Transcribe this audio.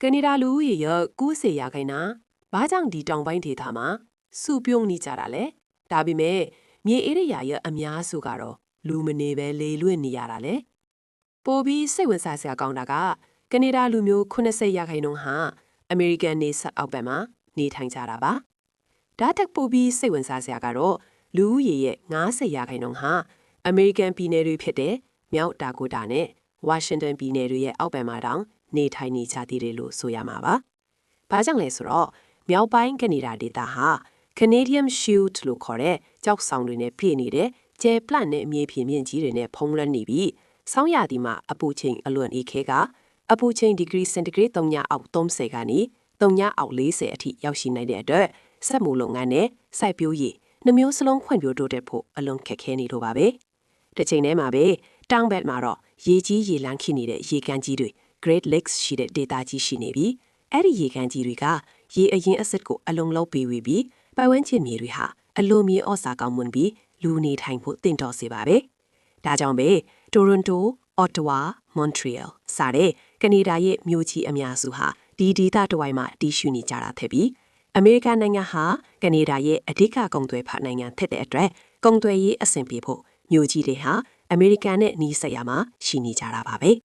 ကနေဒါလူဦးရေရဲ့90ရာခိုင်နှုန်းဘာကြောင့်ဒီတောင်ပိုင်းဒေသမှာစုပြုံးနေကြတာလဲဒါပေမဲ့မြေဧရိယာရဲ့အများစုကတော့လူမနေပဲလေလွင့်နေရတာလေပိုပြီးစိတ်ဝင်စားစရာကောင်းတာကကနေဒါလူမျိုး80ရာခိုင်နှုန်းဟာအမေရိကန်နေဆက်အောက်ဘက်မှာနေထိုင်ကြတာပါဒါတက်ပိုပြီးစိတ်ဝင်စားစရာကတော့လူဦးရေရဲ့90ရာခိုင်နှုန်းဟာအမေရိကန်ပြည်နယ်တွေဖြစ်တဲ့မြောက်ဒါကိုတာနဲ့ဝါရှင်တန်ပြည်နယ်တွေရဲ့အောက်ဘက်မှာတောင်နေထိုင်နေကြသေးတယ်လို့ဆိုရမှာပါ။ဘာကြောင့်လဲဆိုတော့မြောက်ပိုင်းကနေဒါဒေသဟာ Canadian Shield လို့ခေါ်တဲ့ကြောက်ဆောင်တွေနဲ့ပြည့်နေတဲ့ကျဲပလန့်နဲ့အမြေပြင်မြင့်ကြီးတွေနဲ့ဖုံးလွှမ်းနေပြီးဆောင်းရာသီမှာအပူချိန်အလွန်အေးခဲကအပူချိန်ဒီဂရီစင်တီဂရိတ်3အောက်30ကနေ3အောက်40အထိရောက်ရှိနိုင်တဲ့အတွက်စက်မှုလုပ်ငန်းနဲ့စိုက်ပျိုးရေးနှမျိုးစလုံးဖွံ့ဖြိုးတိုးတက်ဖို့အလွန်ခက်ခဲနေလို့ပါပဲ။တစ်ချိန်တည်းမှာပဲတောင်ဘက်မှာတော့ရေကြီးရေလန်းဖြစ်နေတဲ့ရေကန်ကြီးတွေGreat Lakes ရှိတဲ့ဒေသကြီးရှိနေပြီးအဲ့ဒီရေကန်ကြီးတွေကရေအရင်အစစ်ကိုအလုံးလုံးပေးဝေပြီးပတ်ဝန်းကျင်မြေတွေဟာအလိုမြေဩဇာကောင်းမွန်ပြီးလူနေထိုင်ဖို့တင့်တော်စေပါပဲ။ဒါကြောင့်ပဲ Toronto, Ottawa, Montreal စတဲ့ကနေဒါရဲ့မြို့ကြီးအများစုဟာဒီဒေသတစ်ဝိုက်မှာတည်ရှိနေကြတာဖြစ်ပြီးအမေရိကန်နိုင်ငံဟာကနေဒါရဲ့အဓိကကုန်သွယ်ဖက်နိုင်ငံဖြစ်တဲ့အတွက်ကုန်သွယ်ရေးအဆင်ပြေဖို့မြို့ကြီးတွေဟာအမေရိကန်နဲ့နှီးစပ်ရမှာရှိနေကြတာပါပဲ။